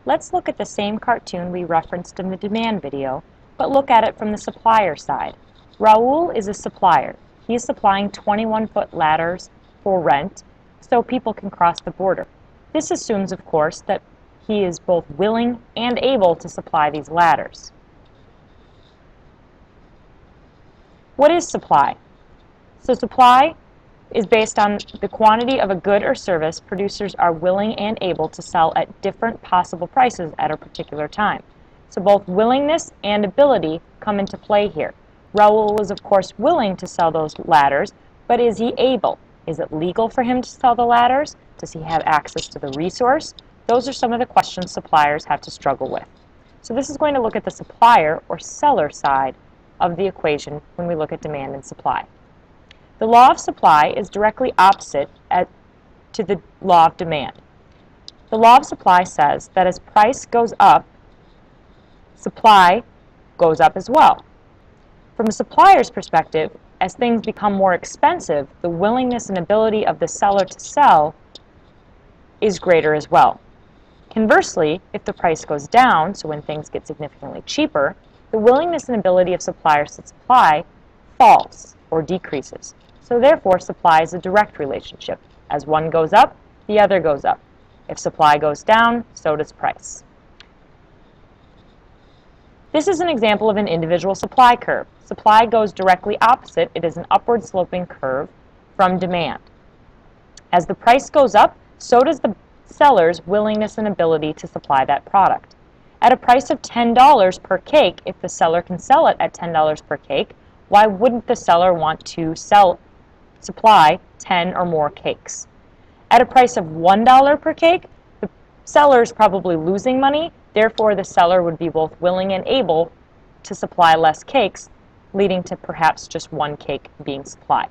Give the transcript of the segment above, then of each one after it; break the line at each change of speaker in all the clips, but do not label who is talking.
Let's look at the same cartoon we referenced in the demand video, but look at it from the supplier side. Raul is a supplier. He is supplying 21-foot ladders for rent so people can cross the border. This assumes, of course, that he is both willing and able to supply these ladders. What is supply? So supply is based on the quantity of a good or service producers are willing and able to sell at different possible prices at a particular time. So both willingness and ability come into play here. Raul is of course willing to sell those ladders, but is he able? Is it legal for him to sell the ladders? Does he have access to the resource? Those are some of the questions suppliers have to struggle with. So this is going to look at the supplier or seller side of the equation when we look at demand and supply. The law of supply is directly opposite to the law of demand. The law of supply says that as price goes up, supply goes up as well. From a supplier's perspective, as things become more expensive, the willingness and ability of the seller to sell is greater as well. Conversely, if the price goes down, so when things get significantly cheaper, the willingness and ability of suppliers to supply falls or decreases. So therefore, supply is a direct relationship. As one goes up, the other goes up. If supply goes down, so does price. This is an example of an individual supply curve. Supply goes directly opposite. It is an upward sloping curve from demand. As the price goes up, so does the seller's willingness and ability to supply that product. At a price of $10 per cake, if the seller can sell it at $10 per cake, why wouldn't the seller want to supply 10 or more cakes? At a price of $1 per cake, the seller is probably losing money. Therefore, the seller would be both willing and able to supply less cakes, leading to perhaps just one cake being supplied.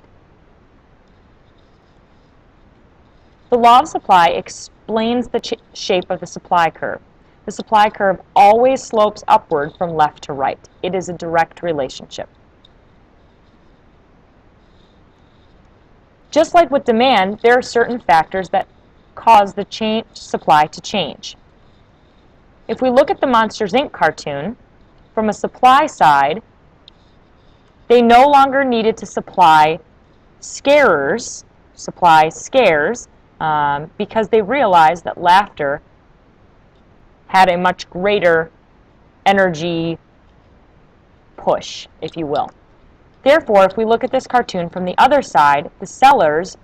The law of supply explains the shape of the supply curve. The supply curve always slopes upward from left to right. It is a direct relationship. Just like with demand, there are certain factors that cause the supply to change. If we look at the Monsters, Inc. cartoon, from a supply side, they no longer needed to supply scares, because they realized that laughter had a much greater energy push, if you will. Therefore, if we look at this cartoon from the other side, the sellers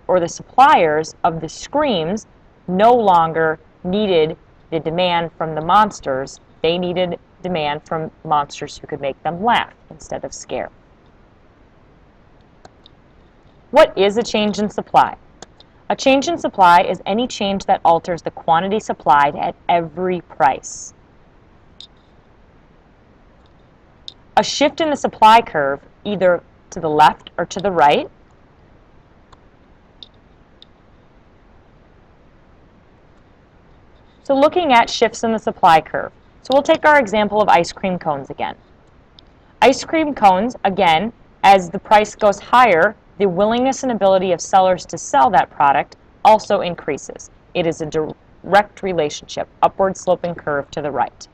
or the suppliers of the screams no longer needed the demand from the monsters. They needed demand from monsters who could make them laugh instead of scare. What is a change in supply? A change in supply is any change that alters the quantity supplied at every price. A shift in the supply curve, either to the left or to the right, so looking at shifts in the supply curve. So we'll take our example of ice cream cones again. Ice cream cones, again, as the price goes higher, the willingness and ability of sellers to sell that product also increases. It is a direct relationship, upward sloping curve to the right.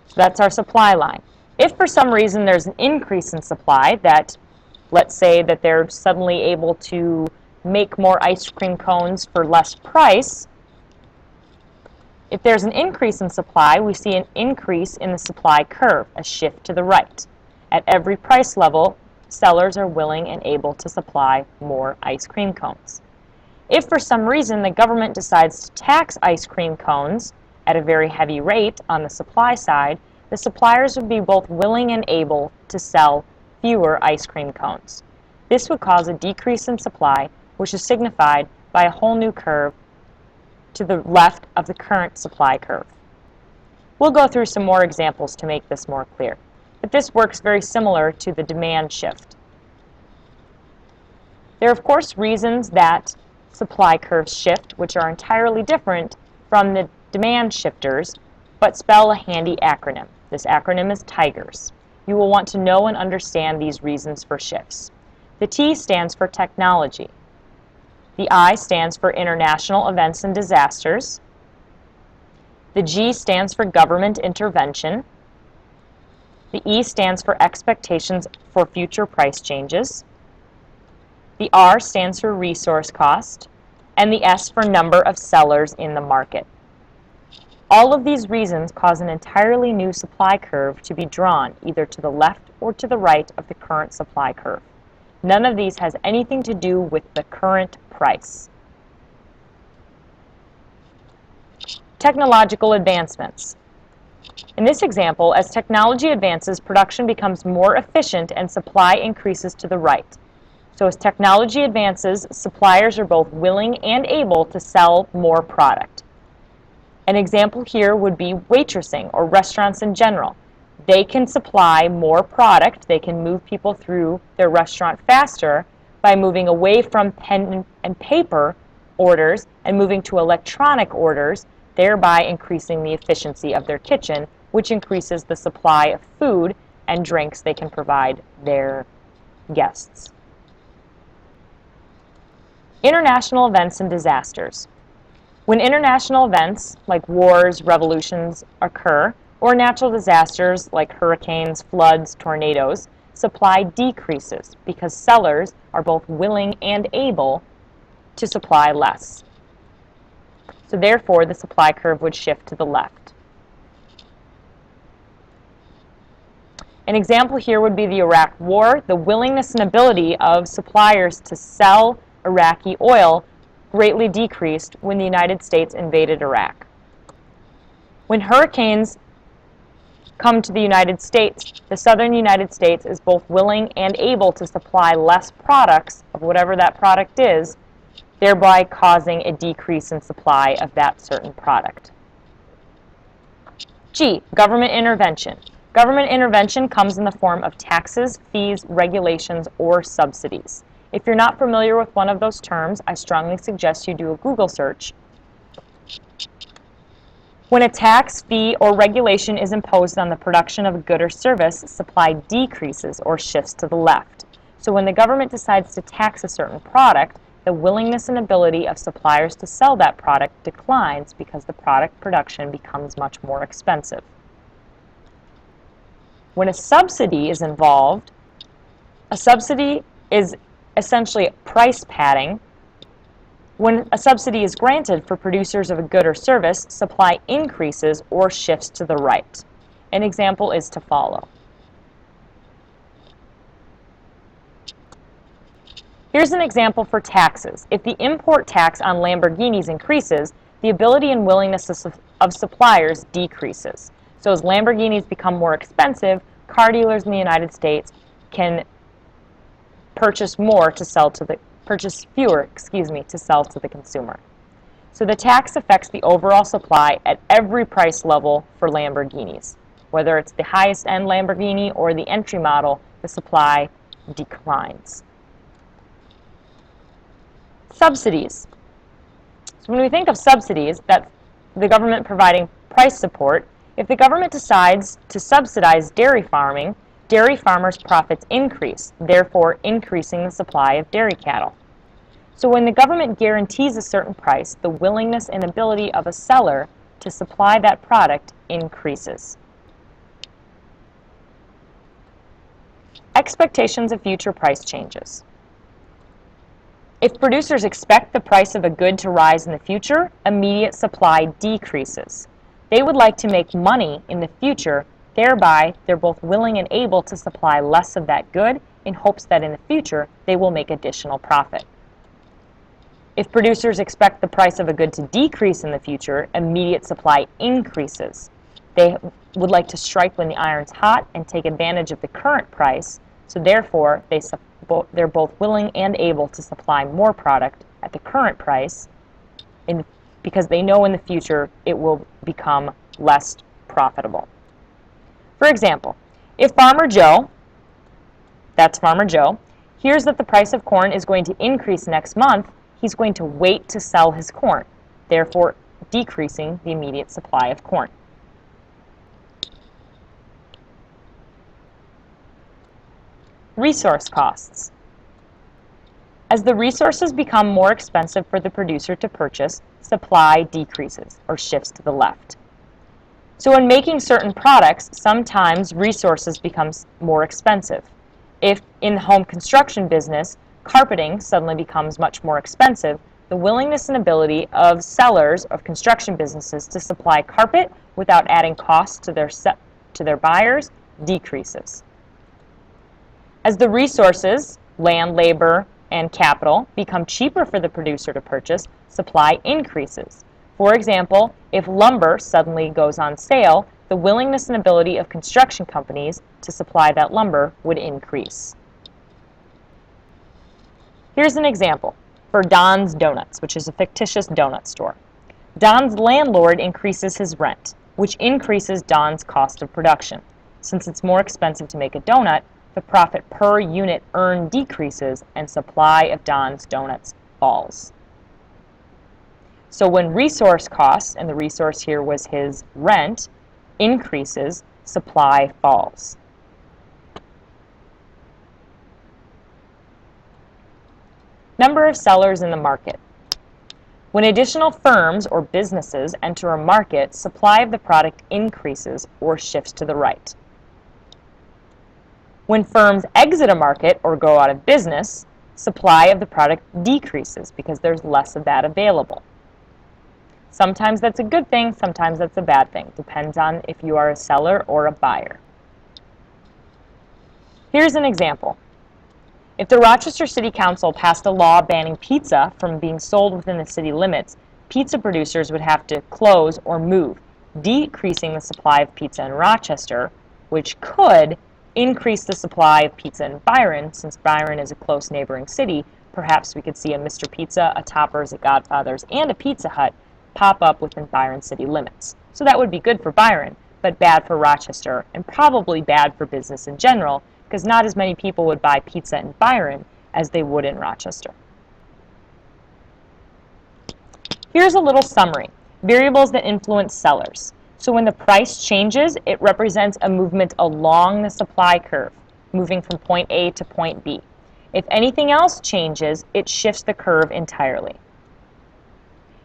So that's our supply line. If for some reason there's an increase in supply, that let's say that they're suddenly able to make more ice cream cones for less price, if there's an increase in supply, we see an increase in the supply curve, a shift to the right. At every price level, sellers are willing and able to supply more ice cream cones. If for some reason the government decides to tax ice cream cones at a very heavy rate on the supply side, the suppliers would be both willing and able to sell fewer ice cream cones. This would cause a decrease in supply, which is signified by a whole new curve to the left of the current supply curve. We'll go through some more examples to make this more clear, but this works very similar to the demand shift. There are, of course, reasons that supply curves shift, which are entirely different from the demand shifters, but spell a handy acronym. This acronym is TIGERS. You will want to know and understand these reasons for shifts. The T stands for technology. The I stands for international events and disasters. The G stands for government intervention. The E stands for expectations for future price changes. The R stands for resource cost, and the S for number of sellers in the market. All of these reasons cause an entirely new supply curve to be drawn either to the left or to the right of the current supply curve. None of these has anything to do with the current price. Technological advancements. In this example, as technology advances, production becomes more efficient and supply increases to the right. So as technology advances, suppliers are both willing and able to sell more product. An example here would be waitressing or restaurants in general. They can supply more product, they can move people through their restaurant faster by moving away from pen and paper orders and moving to electronic orders, thereby increasing the efficiency of their kitchen, which increases the supply of food and drinks they can provide their guests. International events and disasters. When international events like wars, revolutions occur, or natural disasters like hurricanes, floods, tornadoes, supply decreases because sellers are both willing and able to supply less. So therefore, the supply curve would shift to the left. An example here would be the Iraq War. The willingness and ability of suppliers to sell Iraqi oil greatly decreased when the United States invaded Iraq. When hurricanes come to the United States, the southern United States is both willing and able to supply less products of whatever that product is, thereby causing a decrease in supply of that certain product. G, government intervention. Government intervention comes in the form of taxes, fees, regulations, or subsidies. If you're not familiar with one of those terms, I strongly suggest you do a Google search. When a tax, fee, or regulation is imposed on the production of a good or service, supply decreases or shifts to the left. So when the government decides to tax a certain product, the willingness and ability of suppliers to sell that product declines because the product production becomes much more expensive. When a subsidy is involved, a subsidy is essentially price padding. When a subsidy is granted for producers of a good or service, supply increases or shifts to the right. An example is to follow. Here's an example for taxes. If the import tax on Lamborghinis increases, the ability and willingness of suppliers decreases. So as Lamborghinis become more expensive, car dealers in the United States can purchase fewer to sell to the consumer. So the tax affects the overall supply at every price level for Lamborghinis. Whether it's the highest end Lamborghini or the entry model, the supply declines. Subsidies. So when we think of subsidies, that's the government providing price support. If the government decides to subsidize dairy farming, dairy farmers' profits increase, therefore increasing the supply of dairy cattle. So when the government guarantees a certain price, the willingness and ability of a seller to supply that product increases. Expectations of future price changes. If producers expect the price of a good to rise in the future, immediate supply decreases. They would like to make money in the future. Thereby, they're both willing and able to supply less of that good in hopes that in the future they will make additional profit. If producers expect the price of a good to decrease in the future, immediate supply increases. They would like to strike when the iron's hot and take advantage of the current price, so therefore they're both willing and able to supply more product at the current price because they know in the future it will become less profitable. For example, if Farmer Joe, that's Farmer Joe, hears that the price of corn is going to increase next month, he's going to wait to sell his corn, therefore decreasing the immediate supply of corn. Resource costs. As the resources become more expensive for the producer to purchase, supply decreases or shifts to the left. So when making certain products, sometimes resources become more expensive. If in the home construction business, carpeting suddenly becomes much more expensive, the willingness and ability of sellers of construction businesses to supply carpet without adding costs to their buyers decreases. As the resources, land, labor, and capital, become cheaper for the producer to purchase, supply increases. For example, if lumber suddenly goes on sale, the willingness and ability of construction companies to supply that lumber would increase. Here's an example for Don's Donuts, which is a fictitious donut store. Don's landlord increases his rent, which increases Don's cost of production. Since it's more expensive to make a donut, the profit per unit earned decreases and supply of Don's donuts falls. So when resource costs, and the resource here was his rent, increases, supply falls. Number of sellers in the market. When additional firms or businesses enter a market, supply of the product increases or shifts to the right. When firms exit a market or go out of business, supply of the product decreases because there's less of that available. Sometimes that's a good thing, sometimes that's a bad thing. Depends on if you are a seller or a buyer. Here's an example. If the Rochester City Council passed a law banning pizza from being sold within the city limits, pizza producers would have to close or move, decreasing the supply of pizza in Rochester, which could increase the supply of pizza in Byron. Since Byron is a close neighboring city, perhaps we could see a Mr. Pizza, a Toppers, a Godfather's, and a Pizza Hut pop up within Byron city limits. So that would be good for Byron, but bad for Rochester, and probably bad for business in general, because not as many people would buy pizza in Byron as they would in Rochester. Here's a little summary. Variables that influence sellers. So when the price changes, it represents a movement along the supply curve, moving from point A to point B. If anything else changes, it shifts the curve entirely.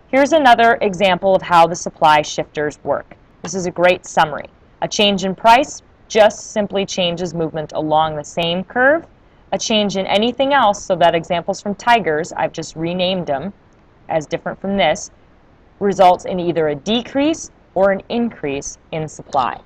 Here's another example of how the supply shifters work. This is a great summary. A change in price just simply changes movement along the same curve. A change in anything else, so that examples from Tigers, I've just renamed them as different from this, results in either a decrease or an increase in supply.